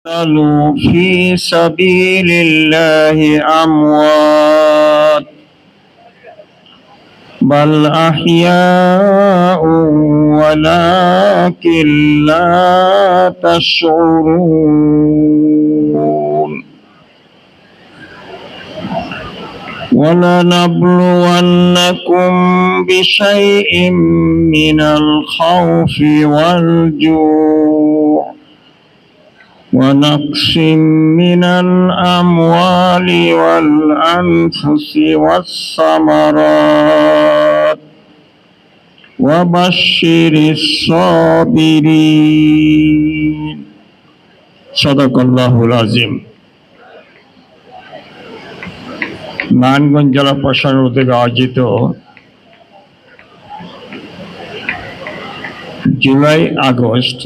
قتلوا في سبيل الله أموات بل أحياء ولكن لا تشعرون ولنبلونكم بشيء من الخوف والجوع ونقص من الأموال والأنفس والثمرات وبشر الصابرين صدق الله العظيم নারায়ণগঞ্জ জেলা প্রশাসন উদ্যোগে আয়োজিত জুলাই আগস্ট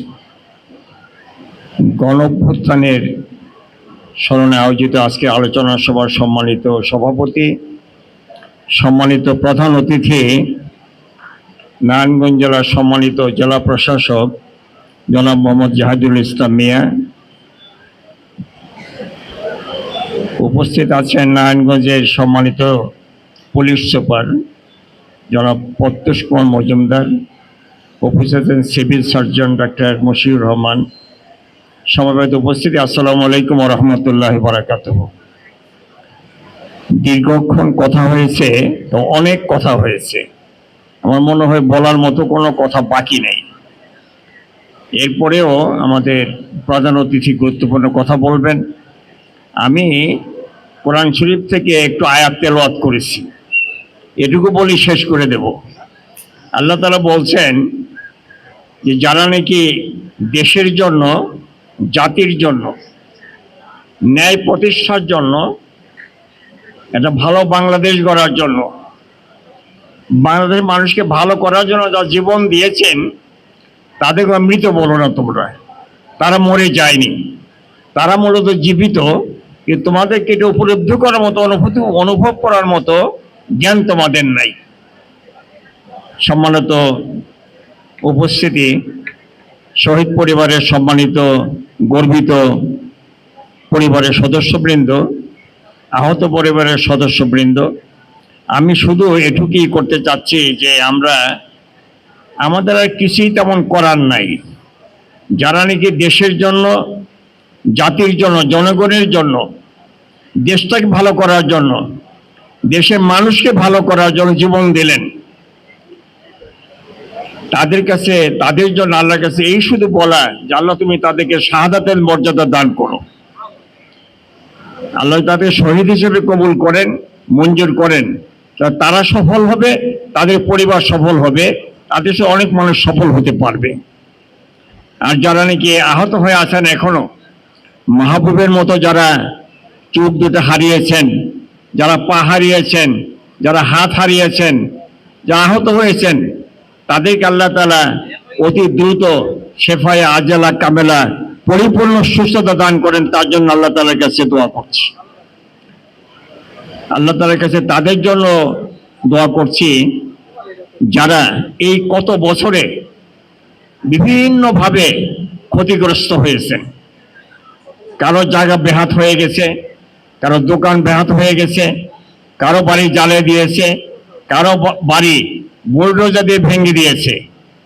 গণঅভ্যুত্থানের স্মরণে আয়োজিত আজকে আলোচনা সভার সম্মানিত সভাপতি, সম্মানিত প্রধান অতিথি, নারায়ণগঞ্জ জেলার সম্মানিত জেলা প্রশাসক জনাব মোহাম্মদ জাহিদুল ইসলাম মিয়া, উপস্থিত আছেন নারায়ণগঞ্জের সম্মানিত পুলিশ সুপার জনাব প্রত্যুষ কুমার মজুমদার, উপস্থিত আছেন civil surgeon doctor Moshiur Rahman, সমবেত উপস্থিতি আসসালামু আলাইকুম ওয়া রাহমাতুল্লাহি ওয়া বারাকাতুহু। দীর্ঘক্ষণ কথা হয়েছে, তো অনেক কথা হয়েছে, আমার মনে হয় বলার মতো কোনো কথা বাকি নেই। এরপরেও আমাদের প্রধান অতিথি গুরুত্বপূর্ণ কথা বলবেন। আমি কোরআন শরীফ থেকে একটু আয়াত তেলাওয়াত করেছি, এটুকু বলি শেষ করে দেব। আল্লাহ তাআলা বলছেন যে যারা নাকি দেশের জন্য, জাতির জন্য, ন্যায় প্রতিষ্ঠার জন্য, একটা ভালো বাংলাদেশ গড়ার জন্য, বাংলাদেশের মানুষকে ভালো করার জন্য যা জীবন দিয়েছেন তাদেরকে মৃত বলো না তোমরা, তারা মরে যায়নি, তারা মূলত জীবিত, কিন্তু তোমাদেরকে এটা উপলব্ধি করার মতো, অনুভব করার মতো জ্ঞান তোমাদের নাই। সম্মানিত উপস্থিতি, শহীদ পরিবারের সম্মানিত গর্বিত পরিবারের সদস্যবৃন্দ, আহত পরিবারের সদস্যবৃন্দ, আমি শুধু এটুকুই করতে চাচ্ছি যে আমাদের আর কিছুই তেমন করার নাই। যারা নাকি দেশের জন্য, জাতির জন্য, জনগণের জন্য, দেশটাকে ভালো করার জন্য, দেশের মানুষকে ভালো করার জন্য জীবন দিলেন, তাদের কাছে, তাদের জন্য আল্লাহর কাছে এই শুধু বলা যে আল্লাহ তুমি তাদেরকে শাহাদাতের মর্যাদা দান করো। আল্লাহ তাদের শহীদ হিসেবে কবুল করেন, মঞ্জুর করেন, তারা সফল হবে, তাদের পরিবার সফল হবে, তাদের সাথে অনেক মানুষ সফল হতে পারবে। আর যারা নাকি আহত হয়ে আছেন এখনো, মাহবুবের মতো যারা চোখ দুটো হারিয়েছেন, যারা পা হারিয়েছেন, যারা হাত হারিয়েছেন, যারা আহত হয়েছেন, তাদেরকে আল্লাহ তাআলা অতি দ্রুত শেফায়ে আজলা কামেলা পরিপূর্ণ সুস্থতা দান করেন। তার জন্য আল্লাহ তাআলার কাছে দোয়া করছি। আল্লাহ তাআলার কাছে তাদের জন্য দোয়া করছি যারা এই কত বছরে বিভিন্নভাবে ক্ষতিগ্রস্ত হয়েছেন। কারো জায়গা বেহাত হয়ে গেছে, কারো দোকান বেহাত হয়ে গেছে, কারো বাড়ি জ্বালিয়ে দিয়েছে, কারো বাড়ি বুলডোজার দিয়ে ভেঙে দিয়েছে,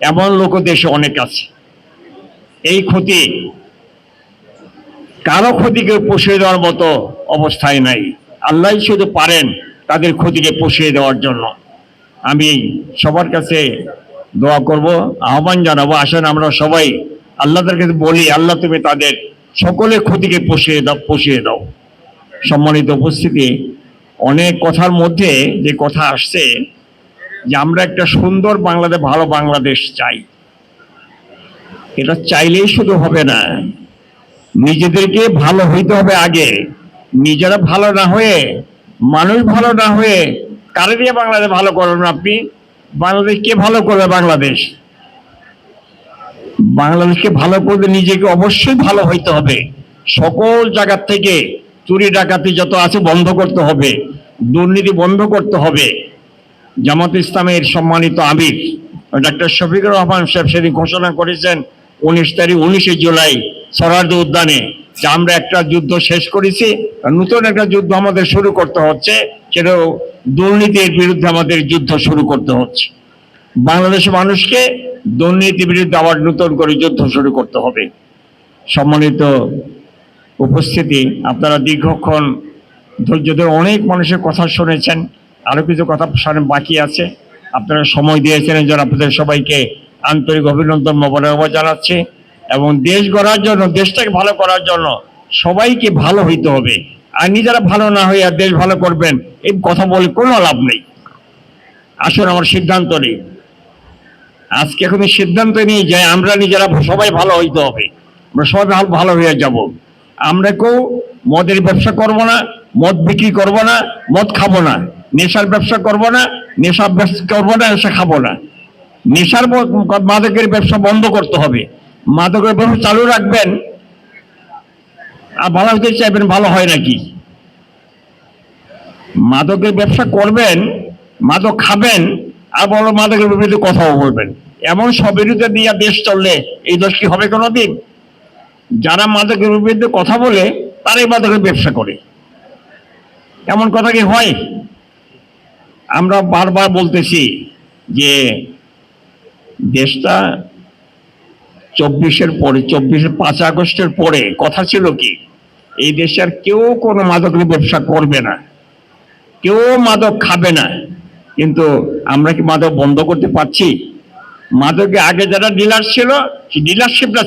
এমন লোক দেশে অনেক আছে। এই ক্ষতি, কারো ক্ষতিকে পুষিয়ে দেওয়ার মতো অবস্থায় নাই। আল্লাহ শুধু পারেন তাদের ক্ষতিকে পুষিয়ে দেওয়ার জন্য। আমি সবার কাছে দোয়া করব, আহ্বান জানাবো, আসেন আমরা সবাই আল্লাহর কাছে বলি, আল্লাহ তুমি তাদের সকলের ক্ষতিকে পুষিয়ে দাও। সম্মানিত উপস্থিতি, অনেক কথার মধ্যে যে কথা আসছে যে আমরা একটা সুন্দর বাংলাদেশ, ভালো বাংলাদেশ চাই। এটা চাইলেই শুধু হবে না, নিজেদেরকে ভালো হইতে হবে আগে। নিজেরা ভালো না হয়ে, মানুষ ভালো না হয়ে কারে দিয়ে বাংলাদেশ ভালো করবেন আপনি? বাংলাদেশ কে ভালো করবে? বাংলাদেশকে ভালো করতে নিজেকে অবশ্যই ভালো হইতে হবে। সকল জায়গার থেকে চুরি ডাকাতি যত আছে বন্ধ করতে হবে, দুর্নীতি বন্ধ করতে হবে। জামাত ইসলামের সম্মানিত আমির ডাক্তার শফিকুর রহমান সাহেব সেদিন ঘোষণা করেছেন 19 জুলাই সোহরাওয়ার্দী উদ্যানে যে আমরা একটা যুদ্ধ শেষ করেছি, নতুন একটা যুদ্ধ আমাদের শুরু করতে হচ্ছে, সেটা দুর্নীতির বিরুদ্ধে আমাদের যুদ্ধ শুরু করতে হচ্ছে। বাংলাদেশের মানুষকে দুর্নীতির বিরুদ্ধে আবার নতুন করে যুদ্ধ শুরু করতে হবে। সম্মানিত উপস্থিতি, আপনারা দীর্ঘক্ষণ ধৈর্য ধরে অনেক মানুষের কথা শুনেছেন, আরো কিছু কথা শোনা বাকি আছে। আপনারা সময় দিয়েছেন, এই জন্য আপনাদের সবাইকে আন্তরিক অভিনন্দন মোবারকবাদ জানাচ্ছি। এবং দেশ গড়ার জন্য, দেশটাকে ভালো করার জন্য সবাইকে ভালো হইতে হবে। আর নিজেরা ভালো না হয়ে আর দেশ ভালো করবেন এই কথা বলে কোনো লাভ নেই। আসুন আমার সিদ্ধান্ত নেই, আজকে এখন সিদ্ধান্ত নিয়ে যে আমরা নিজেরা সবাই ভালো হইতে হবে, আমরা সবাই ভালো হয়ে যাব। আমরা কেউ মদের ব্যবসা করব না, মদ বিক্রি করব না, মদ খাবো না, নেশার ব্যবসা করব না, নেশার ব্যবসা করবো না, নেশা খাবো না। মাদকের ব্যবসা বন্ধ করতে হবে। মাদকের ব্যবসা চালু রাখবেন আর ভালো হতে চাইবেন, ভালো হয় নাকি? মাদকের ব্যবসা করবেন, মাদক খাবেন, আর বলো মাদকের বিরুদ্ধে কথাও বলবেন। এমন সব বিরুদ্ধে দিয়ে দেশ চললে এই দেশ কি হবে কোনোদিন? যারা মাদকের বিরুদ্ধে কথা বলে তারাই মাদকের ব্যবসা করে, এমন কথা কি হয়? আমরা বারবার বলতেছি যে দেশটা 24-এর পরে, 5 আগস্টের পরে কথা ছিল কি, এই দেশে আর কেউ কোনো মাদকের ব্যবসা করবে না, কেউ মাদক খাবে না। কিন্তু আমরা কি মাদক বন্ধ করতে পারছি? মাদকে আগে যারা ডিলার ছিল, সেই ডিলারশিপটা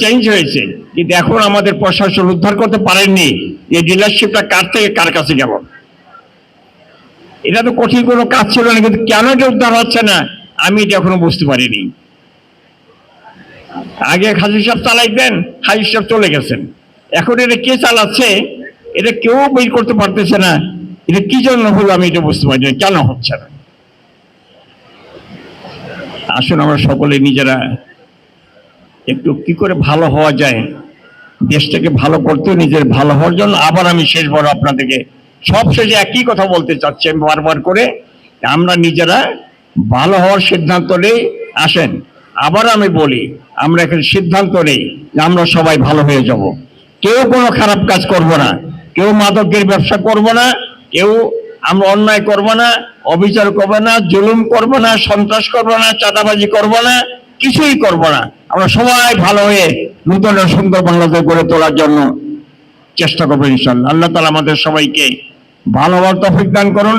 চেঞ্জ হয়েছে, কিন্তু এখন আমাদের প্রশাসন উদ্ধার করতে পারেননি এই ডিলারশিপটা কার থেকে কার কাছে গেল। এটা তো কঠিন কোনো কাজ ছিল না, কিন্তু কেন যে উদ্ধার হচ্ছে না আমি এটা এখনো বুঝতে পারিনি। আগে হাজি সাহেব চালাইতেন, হাজি সাহেব চলে গেছেন, এখন এটা কে চালাচ্ছে এটা কেউ বের করতে পারতেছে না। এটা কি জন্য হলো আমি এটা বুঝতে পারি না, কেন হচ্ছে না। আসুন আমরা সকলে নিজেরা একটু কি করে ভালো হওয়া যায়, দেশটাকে ভালো করতে, নিজের ভালো হওয়ার জন্য। আবার আমি শেষবার আপনাদেরকে সবশেষে একই কথা বলতে চাচ্ছি আমি বারবার করে, আমরা নিজেরা ভালো হওয়ার সিদ্ধান্ত নেই। আসেন আবার আমি বলি, আমরা এখন সিদ্ধান্ত নেই যে আমরা সবাই ভালো হয়ে যাব। কেউ কোনো খারাপ কাজ করব না, কেউ মাদকের ব্যবসা করব না, কেউ আমরা অন্যায় করব না, অবিচার করব না, জুলুম করব না, সন্ত্রাস করব না, চাঁদাবাজি করব না, কিছুই করব না। আমরা সবাই ভালো হয়ে নতুন সুন্দর বাংলাদেশ গড়ে তোলার জন্য চেষ্টা করবো ইনশাআল্লাহ। আল্লাহ তাআলা আমাদের সবাইকে ভালো হওয়ার তৌফিক দান করুন।